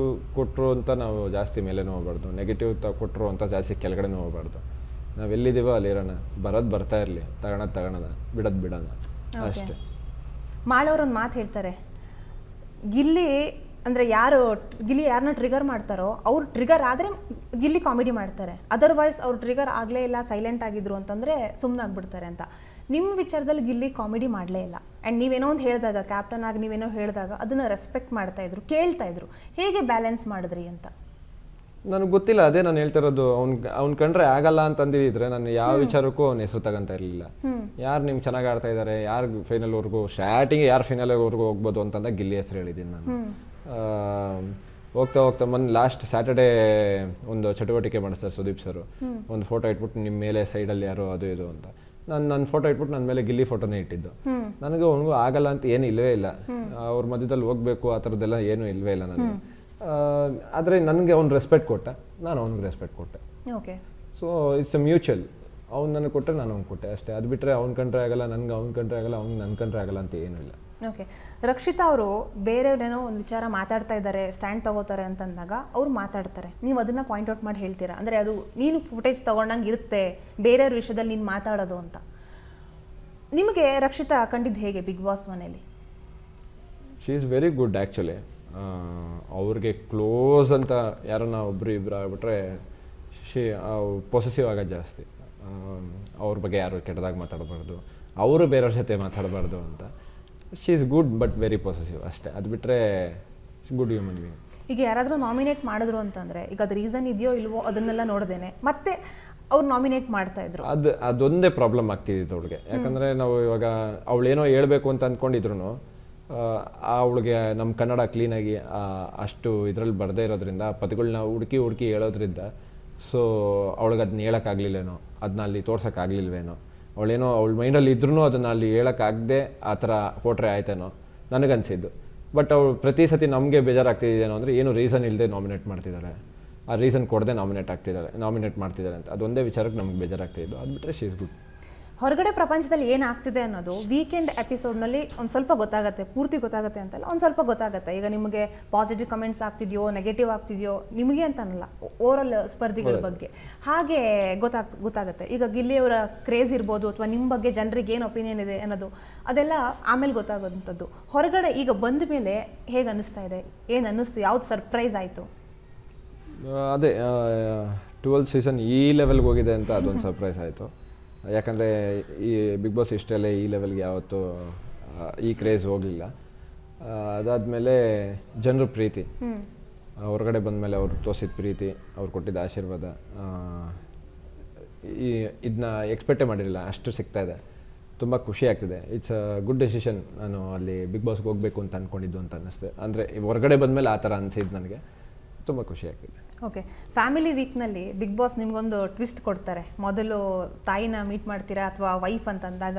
ಕೊಟ್ಟರು ಅಂತ ನಾವು ಜಾಸ್ತಿ ಮೇಲೇನೂ ಹೋಗ್ಬಾರ್ದು, ನೆಗೆಟಿವ್ ಕೊಟ್ಟರು ಅಂತ ಜಾಸ್ತಿ ಕೆಳಗಡೆನೂ ಹೋಗ್ಬಾರ್ದು. ನಾವು ಎಲ್ಲಿದ್ದೀವೋ ಅಲ್ಲಿರೋಣ, ಬರೋದು ಬರ್ತಾ ಇರಲಿ, ತಗೊಳೋಣ, ಬಿಡೋಣ ಅಷ್ಟೇ. ಮಾಳವ್ರೊಂದು ಮಾತು ಹೇಳ್ತಾರೆ, ಗಿಲ್ಲಿ ಅಂದರೆ ಗಿಲ್ಲಿ ಯಾರನ್ನ ಟ್ರಿಗರ್ ಮಾಡ್ತಾರೋ ಅವ್ರು ಟ್ರಿಗರ್ ಆದರೆ ಗಿಲ್ಲಿ ಕಾಮಿಡಿ ಮಾಡ್ತಾರೆ, ಅದರ್ವೈಸ್ ಅವ್ರು ಟ್ರಿಗರ್ ಆಗಲೇ ಇಲ್ಲ, ಸೈಲೆಂಟ್ ಆಗಿದ್ರು ಅಂತಂದರೆ ಸುಮ್ಮನಾಗ್ಬಿಡ್ತಾರೆ ಅಂತ. ನಿಮ್ಮ ವಿಚಾರದಲ್ಲಿ ಗಿಲ್ಲಿ ಕಾಮಿಡಿ ಮಾಡಲೇ ಇಲ್ಲ. ಆ್ಯಂಡ್ ನೀವೇನೋ ಒಂದು ಹೇಳಿದಾಗ, ಕ್ಯಾಪ್ಟನ್ ಆಗಿ ನೀವೇನೋ ಹೇಳಿದಾಗ ಅದನ್ನು ರೆಸ್ಪೆಕ್ಟ್ ಮಾಡ್ತಾಯಿದ್ರು, ಕೇಳ್ತಾಯಿದ್ರು. ಹೇಗೆ ಬ್ಯಾಲೆನ್ಸ್ ಮಾಡಿದ್ರಿ ಅಂತ ನನಗೆ ಗೊತ್ತಿಲ್ಲ. ಅದೇ ನಾನು ಹೇಳ್ತಿರೋದು, ಅವ್ನು ಕಂಡ್ರೆ ಆಗಲ್ಲ ಅಂತಂದಿದ್ರೆ ನಾನು ಯಾವ ವಿಚಾರಕ್ಕೂ ಅವ್ನ ಹೆಸರು ತಗೊಂತ ಇರಲಿಲ್ಲ. ಯಾರು ನಿಮ್ಗೆ ಚೆನ್ನಾಗಿ ಆಡ್ತಾ ಇದ್ದಾರೆ, ಯಾರು ಫೈನಲ್ವರೆಗೂ, ಸ್ಟಾರ್ಟಿಂಗ್ ಯಾರು ಫೈನಲ್ವರೆಗೂ ಹೋಗ್ಬೋದು ಅಂತಂದಾಗ ಗಿಲ್ಲಿ ಹೆಸರು ಹೇಳಿದ್ದೀನಿ ನಾನು. ಹೋಗ್ತಾ ಮೊನ್ನೆ ಲಾಸ್ಟ್ ಸ್ಯಾಟರ್ಡೇ ಒಂದು ಚಟುವಟಿಕೆ ಮಾಡಿಸ್ತಾರೆ ಸುದೀಪ್ ಸರ್. ಒಂದು ಫೋಟೋ ಇಟ್ಬಿಟ್ಟು ನಿಮ್ಮ ಮೇಲೆ ಸೈಡಲ್ಲಿ ಯಾರೋ ಅದು ಇದು ಅಂತ, ನನ್ನ ಫೋಟೋ ಇಟ್ಬಿಟ್ಟು ನನ್ನ ಮೇಲೆ ಗಿಲ್ಲಿ ಫೋಟೋನೇ ಇಟ್ಟಿದ್ದು. ನನಗೆ ಅವನಿಗೂ ಆಗಲ್ಲ ಅಂತ ಏನು ಇಲ್ಲವೇ ಇಲ್ಲ, ಅವ್ರ ಮಧ್ಯದಲ್ಲಿ ಹೋಗ್ಬೇಕು ಆ ಥರದ್ದೆಲ್ಲ ಏನೂ ಇಲ್ಲವೇ ಇಲ್ಲ ನನಗೆ. ಆದರೆ ನನಗೆ ಅವ್ನು ರೆಸ್ಪೆಕ್ಟ್ ಕೊಟ್ಟ, ನಾನು ಅವ್ನಿಗೆ ರೆಸ್ಪೆಕ್ಟ್ ಕೊಟ್ಟೆ. Okay, so it's A mutual. ಅವ್ನು ನನಗೆ ಕೊಟ್ಟರೆ ನಾನು ಅವ್ನು ಕೊಟ್ಟೆ ಅಷ್ಟೇ. ಅದು ಬಿಟ್ಟರೆ ಅವ್ನು ಕಂಡ್ರೆ ಆಗಲ್ಲ, ನನಗೆ ಅವ್ನು ಕಂಡ್ರೆ ಆಗಲ್ಲ, ಅವ್ನು ನನ್ನ ಕಂಡ್ರೆ ಆಗಲ್ಲ ಅಂತ ಏನೂ ಇಲ್ಲ. ಓಕೆ, ರಕ್ಷಿತಾ ಅವರು ಬೇರೆಯವ್ರೇನೋ ಒಂದು ವಿಚಾರ ಮಾತಾಡ್ತಾ ಇದ್ದಾರೆ, ಸ್ಟ್ಯಾಂಡ್ ತಗೋತಾರೆ ಅಂತಂದಾಗ ಅವ್ರು ಮಾತಾಡ್ತಾರೆ, ನೀವು ಅದನ್ನು ಪಾಯಿಂಟ್ ಔಟ್ ಮಾಡಿ ಹೇಳ್ತೀರಾ? ಅಂದರೆ ಅದು ನೀನು ಫುಟೇಜ್ ತೊಗೊಂಡಂಗೆ ಇರುತ್ತೆ ಬೇರೆಯವ್ರ ವಿಷಯದಲ್ಲಿ ನೀನು ಮಾತಾಡೋದು ಅಂತ. ನಿಮಗೆ ರಕ್ಷಿತಾ ಕಂಡಿದ್ದು ಹೇಗೆ ಬಿಗ್ ಬಾಸ್ ಮನೇಲಿ? She is very good actually. ಅವ್ರಿಗೆ ಕ್ಲೋಸ್ ಅಂತ ಯಾರನ್ನ ಒಬ್ಬರು ಇಬ್ಬರು ಆಗ್ಬಿಟ್ರೆ ಪೊಸೆಸಿವ್ ಆಗೋದು ಜಾಸ್ತಿ. ಅವ್ರ ಬಗ್ಗೆ ಯಾರು ಕೆಟ್ಟದಾಗಿ ಮಾತಾಡಬಾರ್ದು, ಅವರು ಬೇರೆಯವ್ರ ಜೊತೆ ಮಾತಾಡಬಾರ್ದು ಅಂತ. She is good but very possessive ಅಷ್ಟೇ. ಅದು ಬಿಟ್ಟರೆ ಗುಡ್ ಹ್ಯೂಮನ್ ಬೀಯಿಂಗ್. ಈಗ ಯಾರಾದರೂ ನಾಮಿನೇಟ್ ಮಾಡಿದ್ರು ಅಂತಂದರೆ ಈಗ ಅದು ರೀಸನ್ ಇದೆಯೋ ಇಲ್ವೋ ಅದನ್ನೆಲ್ಲ ನೋಡ್ದೇನೆ ಮತ್ತೆ ಅವ್ರು ನಾಮಿನೇಟ್ ಮಾಡ್ತಾ ಇದ್ರು. ಅದೊಂದೇ ಪ್ರಾಬ್ಲಮ್ ಆಗ್ತಿದ್ದಿತ್ತು ಅವಳಿಗೆ. ಯಾಕಂದರೆ ನಾವು ಇವಾಗ ಅವಳೇನೋ ಹೇಳ್ಬೇಕು ಅಂತ ಅಂದ್ಕೊಂಡಿದ್ರು ಅವಳಿಗೆ ನಮ್ಮ ಕನ್ನಡ ಕ್ಲೀನಾಗಿ ಅಷ್ಟು ಇದರಲ್ಲಿ ಬರದೇ ಇರೋದ್ರಿಂದ ಪದಗಳನ್ನ ಹುಡುಕಿ ಹೇಳೋದ್ರಿಂದ ಸೊ ಅವಳಿಗೆ ಅದನ್ನ ಹೇಳೋಕ್ಕಾಗಲಿಲ್ಲೇನೋ, ಅದನ್ನ ಅಲ್ಲಿ ತೋರ್ಸೋಕ್ಕಾಗಲಿಲ್ವೇನೋ, ಅವಳೇನೋ ಅವಳ ಮೈಂಡಲ್ಲಿ ಇದ್ರೂ ಅದನ್ನು ಅಲ್ಲಿ ಹೇಳೋಕ್ಕಾಗದೆ ಆ ಥರ ಪೋಟ್ರೆ ಆಯ್ತೇನೋ ನನಗನ್ಸಿದ್ದು. ಬಟ್ ಅವಳು ಪ್ರತಿ ಸತಿ ನಮಗೆ ಬೇಜಾರಾಗ್ತಿದ್ದೇನೋ ಅಂದರೆ ಏನು ರೀಸನ್ ಇಲ್ಲದೆ ನಾಮಿನೇಟ್ ಮಾಡ್ತಿದ್ದಾಳೆ, ಆ ರೀಸನ್ ಕೊಡದೆ ನಾಮಿನೇಟ್ ಮಾಡ್ತಿದ್ದಾರೆ ಅಂತ ಅದೊಂದೇ ವಿಚಾರಕ್ಕೆ ನಮ್ಗೆ ಬೇಜಾರಾಗ್ತಿದ್ದು. ಅದು ಬಿಟ್ಟರೆ ಶಿ ಈಸ್ ಗುಡ್. ಹೊರಗಡೆ ಪ್ರಪಂಚದಲ್ಲಿ ಏನಾಗ್ತಿದೆ ಅನ್ನೋದು ವೀಕೆಂಡ್ ಎಪಿಸೋಡ್ನಲ್ಲಿ ಒಂದು ಸ್ವಲ್ಪ ಗೊತ್ತಾಗುತ್ತೆ, ಪೂರ್ತಿ ಗೊತ್ತಾಗುತ್ತೆ ಅಂತಲ್ಲ, ಒಂದು ಸ್ವಲ್ಪ ಗೊತ್ತಾಗುತ್ತೆ. ಈಗ ನಿಮಗೆ ಪಾಸಿಟಿವ್ ಕಮೆಂಟ್ಸ್ ಆಗ್ತಿದೆಯೋ ನೆಗೆಟಿವ್ ಆಗ್ತಿದೆಯೋ ನಿಮಗೆ ಅಂತನಲ್ಲ, ಓವರಾಲ್ ಸ್ಪರ್ಧಿಗಳ ಬಗ್ಗೆ ಹಾಗೆ ಗೊತ್ತಾಗುತ್ತೆ. ಈಗ ಗಿಲ್ಲಿಯವರ ಕ್ರೇಜ್ ಇರ್ಬೋದು ಅಥವಾ ನಿಮ್ಮ ಬಗ್ಗೆ ಜನರಿಗೆ ಏನು ಒಪಿನಿಯನ್ ಇದೆ ಅನ್ನೋದು ಅದೆಲ್ಲ ಆಮೇಲೆ ಗೊತ್ತಾಗೋಂಥದ್ದು. ಹೊರಗಡೆ ಈಗ ಬಂದ ಮೇಲೆ ಹೇಗೆ ಅನ್ನಿಸ್ತಾ ಇದೆ, ಏನು ಅನ್ನಿಸ್ತು, ಯಾವ್ದು ಸರ್ಪ್ರೈಸ್ ಆಯಿತು? ಅದೇ 12th ಸೀಸನ್ ಈ ಲೆವೆಲ್ಗೆ ಹೋಗಿದೆ ಅಂತ ಅದೊಂದು ಸರ್ಪ್ರೈಸ್ ಆಯಿತು. ಯಾಕಂದರೆ ಈ ಬಿಗ್ ಬಾಸ್ ಇಷ್ಟರಲ್ಲೇ ಈ ಲೆವೆಲ್ಗೆ ಯಾವತ್ತೂ ಈ ಕ್ರೇಜ್ ಹೋಗಲಿಲ್ಲ. ಅದಾದಮೇಲೆ ಜನರ ಪ್ರೀತಿ, ಹೊರಗಡೆ ಬಂದಮೇಲೆ ಅವ್ರು ತೋರಿಸಿದ ಪ್ರೀತಿ, ಅವ್ರು ಕೊಟ್ಟಿದ್ದ ಆಶೀರ್ವಾದ, ಇದನ್ನ ಎಕ್ಸ್ಪೆಕ್ಟೇ ಮಾಡಿರಲಿಲ್ಲ, ಅಷ್ಟು ಸಿಗ್ತಾಯಿದೆ. ತುಂಬ ಖುಷಿ ಆಗ್ತಿದೆ. It's a good decision. ನಾನು ಅಲ್ಲಿ ಬಿಗ್ ಬಾಸ್ಗೆ ಹೋಗಬೇಕು ಅಂತ ಅಂದ್ಕೊಂಡಿದ್ದು ಅಂತ ಅನ್ನಿಸ್ತು. ಅಂದರೆ ಹೊರಗಡೆ ಬಂದಮೇಲೆ ಆ ಥರ ಅನಿಸಿದ್ದು ನನಗೆ ತುಂಬ ಖುಷಿ ಆಗ್ತಿದೆ. ಓಕೆ, ಫ್ಯಾಮಿಲಿ ವೀಕ್ನಲ್ಲಿ ಬಿಗ್ ಬಾಸ್ ನಿಮಗೊಂದು ಟ್ವಿಸ್ಟ್ ಕೊಡ್ತಾರೆ. ಮೊದಲು ತಾಯಿನ ಮೀಟ್ ಮಾಡ್ತೀರಾ ಅಥವಾ ವೈಫ್ ಅಂತಂದಾಗ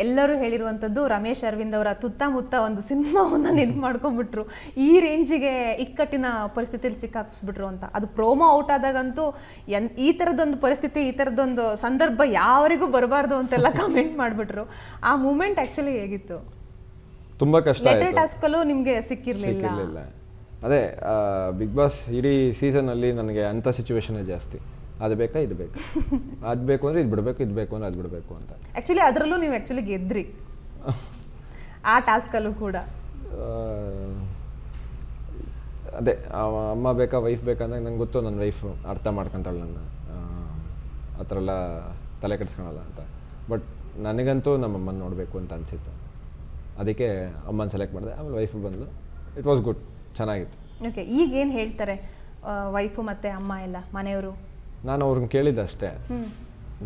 ಎಲ್ಲರೂ ಹೇಳಿರುವಂಥದ್ದು ರಮೇಶ್ ಅರವಿಂದ್ ಅವರ ತುತ್ತಮುತ್ತ ಒಂದು ಸಿನಿಮಾವನ್ನು ನೆನ್ಪು ಮಾಡ್ಕೊಂಡ್ಬಿಟ್ರು, ಈ ರೇಂಜಿಗೆ ಇಕ್ಕಟ್ಟಿನ ಪರಿಸ್ಥಿತಿಯಲ್ಲಿ ಸಿಕ್ಕಾಕ್ಬಿಟ್ರು ಅಂತ. ಅದು ಪ್ರೋಮೋ ಔಟ್ ಆದಾಗಂತೂ ಈ ಥರದೊಂದು ಪರಿಸ್ಥಿತಿ, ಈ ಥರದೊಂದು ಸಂದರ್ಭ ಯಾವರಿಗೂ ಬರಬಾರ್ದು ಅಂತೆಲ್ಲ ಕಮೆಂಟ್ ಮಾಡಿಬಿಟ್ರು. ಆ ಮೂಮೆಂಟ್ ಆ್ಯಕ್ಚುಲಿ ಹೇಗಿತ್ತು? ತುಂಬ ಕಷ್ಟ. ಲೆಟರ್ ಟಾಸ್ಕಲ್ಲೂ ನಿಮಗೆ ಸಿಕ್ಕಿರಲಿಲ್ಲ. ಅದೇ ಬಿಗ್ ಬಾಸ್ ಇಡೀ ಸೀಸನಲ್ಲಿ ನನಗೆ ಅಂಥ ಸಿಚುವೇಶನೇ ಜಾಸ್ತಿ. ಅದು ಬೇಕಾ ಇದು ಬೇಕಾ, ಅದು ಬೇಕು ಅಂದರೆ ಇದು ಬಿಡಬೇಕು, ಇದು ಬೇಕು ಅಂದರೆ ಅದು ಬಿಡಬೇಕು ಅಂತ. ಆ್ಯಕ್ಚುಲಿ ಅದರಲ್ಲೂ ನೀವು ಆ್ಯಕ್ಚುಲಿ ಗೆದ್ರಿ ಆ ಟಾಸ್ಕಲ್ಲೂ ಕೂಡ. ಅದೇ ಅಮ್ಮ ಬೇಕಾ ವೈಫ್ ಬೇಕಂದಾಗ ನಂಗೆ ಗೊತ್ತು ನನ್ನ ವೈಫು ಅರ್ಥ ಮಾಡ್ಕೊತಾಳೆ ನನ್ನ, ಆ ಥರ ಎಲ್ಲ ತಲೆ ಕೆಡಿಸ್ಕೊಳಲ್ಲ ಅಂತ. ಬಟ್ ನನಗಂತೂ ನಮ್ಮಮ್ಮನ ನೋಡಬೇಕು ಅಂತ ಅನಿಸಿತ್ತು, ಅದಕ್ಕೆ ಅಮ್ಮನ ಸೆಲೆಕ್ಟ್ ಮಾಡಿದೆ. ಆಮೇಲೆ ವೈಫು ಬಂದು ಇಟ್ ವಾಸ್ ಗುಡ್, ಚೆನ್ನಾಗಿತ್ತು. ಓಕೆ, ಈಗೇನು ಹೇಳ್ತಾರೆ ವೈಫು ಮತ್ತು ಅಮ್ಮ ಎಲ್ಲ ಮನೆಯವರು? ನಾನು ಅವ್ರನ್ನ ಕೇಳಿದ್ದೆ ಅಷ್ಟೇ,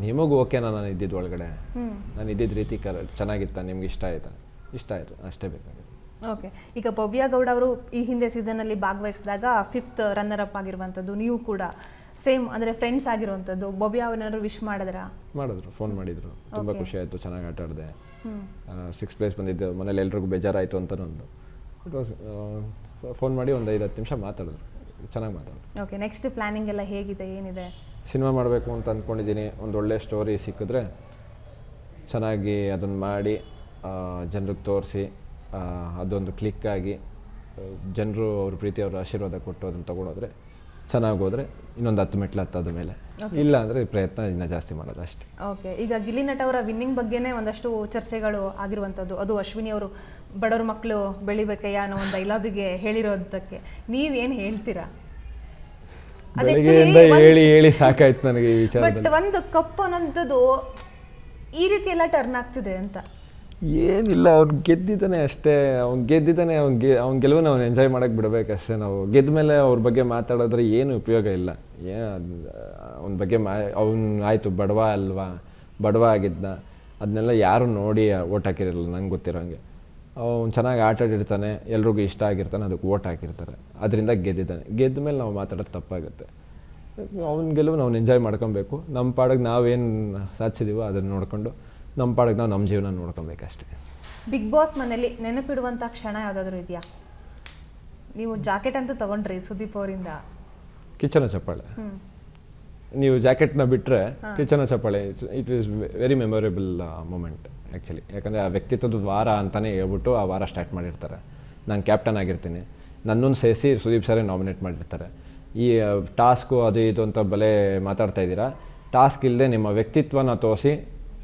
ನಿಮಗೂ ಓಕೆನಾ ನಾನು ಇದ್ದಿದ್ದು ಒಳಗಡೆ, ನಾನು ಇದ್ದಿದ್ದ ರೀತಿ ಚೆನ್ನಾಗಿತ್ತ, ನಿಮ್ಗೆ ಇಷ್ಟ ಆಯಿತಾ? ಇಷ್ಟ ಆಯಿತು, ಅಷ್ಟೇ ಬೇಕಾಗಿತ್ತು. ಓಕೆ, ಈಗ ಭವ್ಯ ಗೌಡ ಅವರು ಈ ಹಿಂದೆ ಸೀಸನಲ್ಲಿ ಭಾಗವಹಿಸಿದಾಗ 5th ರನ್ನರ್ ಅಪ್ ಆಗಿರುವಂಥದ್ದು, ನೀವು ಕೂಡ ಸೇಮ್ ಅಂದರೆ ಫ್ರೆಂಡ್ಸ್ ಆಗಿರುವಂಥದ್ದು. ಭವ್ಯ ಅವ್ರನ್ನಾದ್ರು ವಿಶ್ ಮಾಡಿದ್ರು, ಫೋನ್ ಮಾಡಿದ್ರು. ತುಂಬ ಖುಷಿ ಆಯಿತು, ಚೆನ್ನಾಗಿ ಆಟ ಆಡಿದೆ, 6th ಪ್ಲೇಸ್ ಬಂದಿದ್ದು. ಮನೇಲಿ ಎಲ್ರಿಗೂ ಬೇಜಾರಾಯಿತು ಅಂತ ಒಂದು ಇಟ್ ವಾಸ್ ಫೋನ್ ಮಾಡಿ ಒಂದು 5-10 ನಿಮಿಷ ಮಾತಾಡಿದ್ರು, ಚೆನ್ನಾಗಿ ಮಾತಾಡಿದ್ರು. ಓಕೆ, ನೆಕ್ಸ್ಟ್ ಪ್ಲ್ಯಾನಿಂಗ್ ಎಲ್ಲ ಹೇಗಿದೆ, ಏನಿದೆ? ಸಿನಿಮಾ ಮಾಡಬೇಕು ಅಂತ ಅಂದ್ಕೊಂಡಿದ್ದೀನಿ. ಒಂದು ಒಳ್ಳೆ ಸ್ಟೋರಿ ಸಿಕ್ಕಿದ್ರೆ ಚೆನ್ನಾಗಿ ಅದನ್ನು ಮಾಡಿ ಜನರಿಗೆ ತೋರಿಸಿ ಅದೊಂದು ಕ್ಲಿಕ್ಕಾಗಿ ಜನರು ಅವ್ರ ಪ್ರೀತಿ ಅವ್ರ ಆಶೀರ್ವಾದ ಕೊಟ್ಟು ಅದನ್ನು ತೊಗೊಂಡೋದ್ರೆ ಚೆನ್ನಾಗಿ ಹೋದರೆ ಇನ್ನೊಂದು 10 ಮೆಟ್ಲು ಹತ್ತದ ಮೇಲೆ, ಇಲ್ಲ ಅಂದರೆ ಪ್ರಯತ್ನ ಇನ್ನೂ ಜಾಸ್ತಿ ಮಾಡೋದು ಅಷ್ಟೇ. ಓಕೆ, ಈಗ ಗಿಲ್ಲಿ ನಟ ಅವರ ವಿನ್ನಿಂಗ್ ಬಗ್ಗೆನೇ ಒಂದಷ್ಟು ಚರ್ಚೆಗಳು ಆಗಿರುವಂಥದ್ದು. ಅದು ಅಶ್ವಿನಿ ಅವರು ಬಡವ್ರ ಮಕ್ಕಳು ಬೆಳಿಬೇಕಯ್ಯ ಅನ್ನೋ ಒಂದು ಡೈಲಾಗಿಗೆ ಹೇಳಿರೋದಕ್ಕೆ ನೀವೇನು ಹೇಳ್ತೀರಾ? ಹೇಳಿ ಸಾಕಾಯ್ತು ನನಗೆ ಈ ವಿಚಾರ. ಬಟ್ ಒಂದು ಕಪ್ ಅನ್ನೋಂಥದ್ದು ಈ ರೀತಿ ಎಲ್ಲ ಟರ್ನ್ ಆಗ್ತಿದೆ ಅಂತ ಏನಿಲ್ಲ, ಅವ್ನು ಗೆದ್ದಿದ್ದಾನೆ ಅಷ್ಟೇ. ಅವ್ನು ಗೆದ್ದಿದ್ದಾನೆ, ಅವ್ನ ಗೆಲುವನ್ನು ಅವ್ನು ಎಂಜಾಯ್ ಮಾಡೋಕ್ಕೆ ಬಿಡಬೇಕಷ್ಟೇ. ನಾವು ಗೆದ್ದ ಮೇಲೆ ಅವ್ರ ಬಗ್ಗೆ ಮಾತಾಡೋದ್ರೆ ಏನು ಉಪಯೋಗ ಇಲ್ಲ. ಅವನ ಬಗ್ಗೆ ಅವ್ನು ಆಯಿತು ಬಡವ ಅಲ್ವಾ, ಬಡವ ಆಗಿದ್ದ, ಅದನ್ನೆಲ್ಲ ಯಾರು ನೋಡಿ ಓಟ್ ಹಾಕಿರಲ್ಲ ನಂಗೆ ಗೊತ್ತಿರೋಂಗೆ. ಅವ್ನು ಚೆನ್ನಾಗಿ ಆಟ ಆಡಿರ್ತಾನೆ, ಎಲ್ರಿಗೂ ಇಷ್ಟ ಆಗಿರ್ತಾನೆ, ಅದಕ್ಕೆ ಓಟ್ ಹಾಕಿರ್ತಾರೆ, ಅದರಿಂದ ಗೆದ್ದಿದ್ದಾನೆ. ಗೆದ್ದ ಮೇಲೆ ನಾವು ಮಾತಾಡೋದು ತಪ್ಪಾಗುತ್ತೆ. ಅವ್ನ ಗೆಲುವು ನಾವು ಎಂಜಾಯ್ ಮಾಡ್ಕೊಬೇಕು. ನಮ್ಮ ಪಾಡಿಗೆ ನಾವೇನು ಸಾಧಿಸಿದೀವೋ ಅದನ್ನು ನೋಡಿಕೊಂಡು ನಮ್ಮ ಪಾಡಿಗೆ ನಾವು ನಮ್ಮ ಜೀವನ ನೋಡ್ಕೊಬೇಕಷ್ಟೇ. ಬಿಗ್ ಬಾಸ್ ಮನೇಲಿ ನೆನಪಿಡುವಂಥ ಕ್ಷಣ ಯಾವುದಾದ್ರೂ ಇದೆಯಾ? ನೀವು ಜಾಕೆಟ್ ಅಂತೂ ತೊಗೊಂಡ್ರಿ ಸುದೀಪ್ ಅವರಿಂದ. ಕಿಚನ ಚಪ್ಪಾಳೆ, ನೀವು ಜಾಕೆಟ್ನ ಬಿಟ್ಟರೆ ಕಿಚನ ಚಪ್ಪಾಳೆ it is very memorable moment actually. ಯಾಕಂದರೆ ಆ ವ್ಯಕ್ತಿತ್ವದ ವಾರ ಅಂತಲೇ ಹೇಳ್ಬಿಟ್ಟು ಆ ವಾರ ಸ್ಟಾರ್ಟ್ ಮಾಡಿರ್ತಾರೆ. ನಾನು ಕ್ಯಾಪ್ಟನ್ ಆಗಿರ್ತೀನಿ, ನನ್ನನ್ನು ಸೇರಿಸಿ ಸುದೀಪ್ ಸರೇ ನಾಮಿನೇಟ್ ಮಾಡಿರ್ತಾರೆ. ಈ ಟಾಸ್ಕು ಅದು ಇದು ಅಂತ ಬಲೆ ಮಾತಾಡ್ತಾ ಇದ್ದೀರಾ, ಟಾಸ್ಕ್ ಇಲ್ಲದೆ ನಿಮ್ಮ ವ್ಯಕ್ತಿತ್ವನ ತೋರಿಸಿ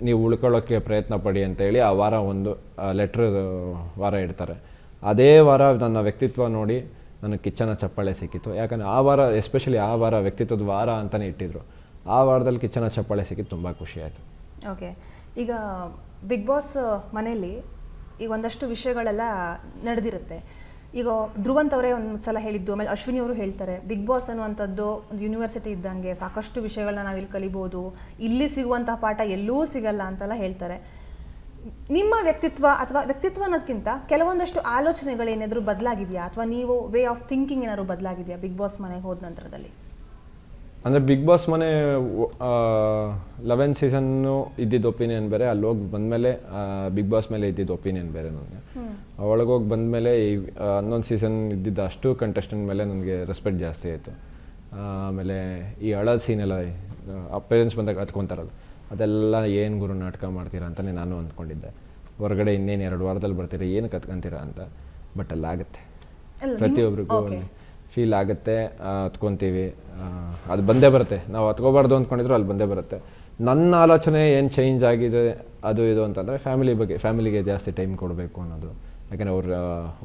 ನೀವು ಉಳ್ಕೊಳ್ಳೋಕ್ಕೆ ಪ್ರಯತ್ನ ಪಡಿ ಅಂತೇಳಿ ಆ ವಾರ ಒಂದು ಲೆಟ್ರ್ ವಾರ ಇಡ್ತಾರೆ. ಅದೇ ವಾರ ನನ್ನ ವ್ಯಕ್ತಿತ್ವ ನೋಡಿ ನನಗೆ ಕಿಚ್ಚನ ಚಪ್ಪಾಳೆ ಸಿಕ್ಕಿತ್ತು. ಯಾಕಂದರೆ ಆ ವಾರ ಎಸ್ಪೆಷಲಿ ಆ ವಾರ ವ್ಯಕ್ತಿತ್ವದ ವಾರ ಅಂತಲೇ ಇಟ್ಟಿದ್ರು. ಆ ವಾರದಲ್ಲಿ ಕಿಚ್ಚನ ಚಪ್ಪಾಳೆ ಸಿಕ್ಕಿದ್ದು ತುಂಬ ಖುಷಿ ಆಯಿತು. ಓಕೆ, ಈಗ ಬಿಗ್ ಬಾಸ್ ಮನೆಯಲ್ಲಿ ಈಗ ಒಂದಷ್ಟು ವಿಷಯಗಳೆಲ್ಲ ನಡೆದಿರುತ್ತೆ. ಈಗ ಧ್ರುವಂತ್ ಅವರೇ ಒಂದು ಸಲ ಹೇಳಿದ್ದು, ಆಮೇಲೆ ಅಶ್ವಿನಿ ಅವರು ಹೇಳ್ತಾರೆ, ಬಿಗ್ ಬಾಸ್ ಅನ್ನುವಂಥದ್ದು ಒಂದು ಯೂನಿವರ್ಸಿಟಿ ಇದ್ದಂಗೆ, ಸಾಕಷ್ಟು ವಿಷಯಗಳನ್ನ ನಾವಿಲ್ಲಿ ಕಲಿಬೋದು, ಇಲ್ಲಿ ಸಿಗುವಂಥ ಪಾಠ ಎಲ್ಲೂ ಸಿಗಲ್ಲ ಅಂತೆಲ್ಲ ಹೇಳ್ತಾರೆ. ನಿಮ್ಮ ವ್ಯಕ್ತಿತ್ವ ಅಥವಾ ವ್ಯಕ್ತಿತ್ವ ಅನ್ನೋದಕ್ಕಿಂತ ಕೆಲವೊಂದಷ್ಟು ಆಲೋಚನೆಗಳೇನಾದರೂ ಬದಲಾಗಿದೆಯಾ, ಅಥವಾ ನೀವು ವೇ ಆಫ್ ಥಿಂಕಿಂಗ್ ಏನಾದ್ರು ಬದಲಾಗಿದೆಯಾ ಬಿಗ್ ಬಾಸ್ ಮನೆಗೆ ಹೋದ ನಂತರದಲ್ಲಿ? ಅಂದರೆ ಬಿಗ್ ಬಾಸ್ ಮನೆ 11 ಸೀಸನ್ನು ಇದ್ದಿದ್ದು ಒಪಿನಿಯನ್ ಬೇರೆ, ಅಲ್ಲಿ ಹೋಗಿ ಬಂದಮೇಲೆ ಬಿಗ್ ಬಾಸ್ ಮೇಲೆ ಇದ್ದಿದ್ದು ಒಪಿನಿಯನ್ ಬೇರೆ. ನನಗೆ ಒಳಗೋಗಿ ಬಂದಮೇಲೆ ಈ 11 ಸೀಸನ್ ಇದ್ದಿದ್ದು ಅಷ್ಟು ಕಂಟೆಸ್ಟೆಂಟ್ ಮೇಲೆ ನನಗೆ ರೆಸ್ಪೆಕ್ಟ್ ಜಾಸ್ತಿ ಆಯಿತು. ಆಮೇಲೆ ಈ ಹಳದ ಸೀನೆಲ್ಲ ಪೇರೆಂಟ್ಸ್ ಬಂದಾಗ ಹತ್ಕೊತಾರಲ್ಲ, ಅದೆಲ್ಲ ಏನು ಗುರು ನಾಟಕ ಮಾಡ್ತೀರಾ ಅಂತಲೇ ನಾನು ಅಂದ್ಕೊಂಡಿದ್ದೆ. ಹೊರಗಡೆ ಇನ್ನೇನು 2 ವಾರದಲ್ಲಿ ಬರ್ತೀರಾ, ಏನು ಕತ್ಕೊಂತೀರಾ ಅಂತ. ಬಟ್ ಅಲ್ಲಾಗುತ್ತೆ, ಪ್ರತಿಯೊಬ್ಬರಿಗೂ ಫೀಲ್ ಆಗುತ್ತೆ, ಹತ್ಕೊತೀವಿ. ಅದು ಬಂದೇ ಬರುತ್ತೆ. ನಾವು ಹತ್ಕೋಬಾರ್ದು ಅಂದ್ಕೊಂಡಿದ್ರು ಅಲ್ಲಿ ಬಂದೇ ಬರುತ್ತೆ. ನನ್ನ ಆಲೋಚನೆ ಏನು ಚೇಂಜ್ ಆಗಿದೆ ಅದು ಇದು ಅಂತಂದರೆ ಫ್ಯಾಮಿಲಿಗೆ ಜಾಸ್ತಿ ಟೈಮ್ ಕೊಡಬೇಕು ಅನ್ನೋದು. ಯಾಕಂದರೆ ಅವ್ರು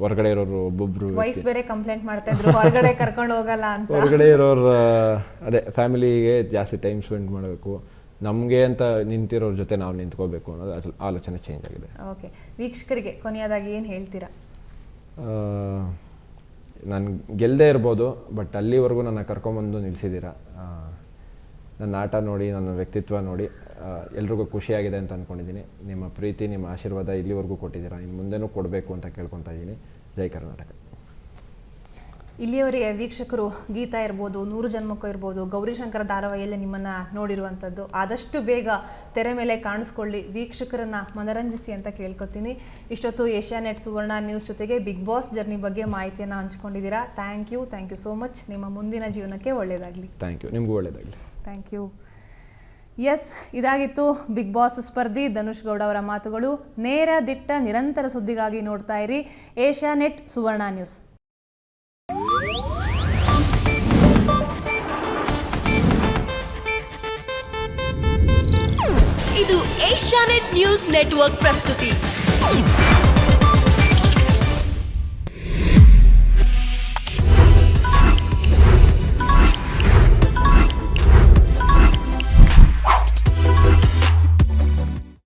ಹೊರಗಡೆ ಇರೋರು ಒಬ್ಬೊಬ್ಬರು ವೈಫ್ ಬೇರೆ ಕಂಪ್ಲೇಂಟ್ ಮಾಡ್ತಾ ಇದ್ರು, ಹೊರಗಡೆ ಕರ್ಕೊಂಡು ಹೋಗಲ್ಲ ಅಂತ. ಹೊರಗಡೆ ಇರೋರು ಅದೇ ಫ್ಯಾಮಿಲಿಗೆ ಜಾಸ್ತಿ ಟೈಮ್ ಸ್ಪೆಂಡ್ ಮಾಡಬೇಕು, ನಮಗೆ ಅಂತ ನಿಂತಿರೋರ ಜೊತೆ ನಾವು ನಿಂತ್ಕೋಬೇಕು ಅನ್ನೋದು ಅದು ಆಲೋಚನೆ ಚೇಂಜ್ ಆಗಿದೆ. ಓಕೆ, ವೀಕ್ಷಕರಿಗೆ ಕೊನೆಯದಾಗಿ ಏನು ಹೇಳ್ತೀರಾ? ನಾನು ಗೆಲ್ಲದೇ ಇರ್ಬೋದು, ಬಟ್ ಅಲ್ಲಿವರೆಗೂ ನನ್ನ ಕರ್ಕೊಂಬಂದು ನಿಲ್ಲಿಸಿದ್ದೀರಾ. ನನ್ನ ಆಟ ನೋಡಿ, ನನ್ನ ವ್ಯಕ್ತಿತ್ವ ನೋಡಿ ಎಲ್ರಿಗೂ ಖುಷಿಯಾಗಿದೆ ಅಂತ ಅಂದ್ಕೊಂಡಿದ್ದೀನಿ. ನಿಮ್ಮ ಪ್ರೀತಿ, ನಿಮ್ಮ ಆಶೀರ್ವಾದ ಇಲ್ಲಿವರೆಗೂ ಕೊಟ್ಟಿದ್ದೀರಾ, ಇನ್ನು ಮುಂದೆನೂ ಕೊಡಬೇಕು ಅಂತ ಕೇಳ್ಕೊತಾ ಇದ್ದೀನಿ. ಜೈ ಕರ್ನಾಟಕ. ಇಲ್ಲಿಯವರೆಗೆ ವೀಕ್ಷಕರು ಗೀತಾ ಇರ್ಬೋದು, 100 ಜನ್ಮಕ್ಕೂ ಇರ್ಬೋದು, ಗೌರಿಶಂಕರ ಧಾರಾವಾಹಿಯಲ್ಲಿ ನಿಮ್ಮನ್ನು ನೋಡಿರುವಂಥದ್ದು. ಆದಷ್ಟು ಬೇಗ ತೆರೆ ಮೇಲೆ ಕಾಣಿಸ್ಕೊಳ್ಳಿ, ವೀಕ್ಷಕರನ್ನು ಮನರಂಜಿಸಿ ಅಂತ ಕೇಳ್ಕೊತೀನಿ. ಇಷ್ಟೊತ್ತು ಏಷ್ಯಾನೆಟ್ ಸುವರ್ಣ ನ್ಯೂಸ್ ಜೊತೆಗೆ ಬಿಗ್ ಬಾಸ್ ಜರ್ನಿ ಬಗ್ಗೆ ಮಾಹಿತಿಯನ್ನು ಹಂಚ್ಕೊಂಡಿದ್ದೀರಾ. Thank you so much. ನಿಮ್ಮ ಮುಂದಿನ ಜೀವನಕ್ಕೆ ಒಳ್ಳೆಯದಾಗಲಿ. ಥ್ಯಾಂಕ್ ಯು, ನಿಮಗೂ ಒಳ್ಳೆಯದಾಗಲಿ. Thank you. ಎಸ್, ಇದಾಗಿತ್ತು ಬಿಗ್ ಬಾಸ್ ಸ್ಪರ್ಧಿ ಧನುಷ್ ಗೌಡ ಅವರ ಮಾತುಗಳು. ನೇರ ದಿಟ್ಟ ನಿರಂತರ ಸುದ್ದಿಗಾಗಿ ನೋಡ್ತಾ ಇರಿ ಏಷ್ಯಾನೆಟ್ ಸುವರ್ಣ ನ್ಯೂಸ್. ಇದು ಏಷ್ಯಾನೆಟ್ ನ್ಯೂಸ್ ನೆಟ್ವರ್ಕ್ ಪ್ರಸ್ತುತಿ.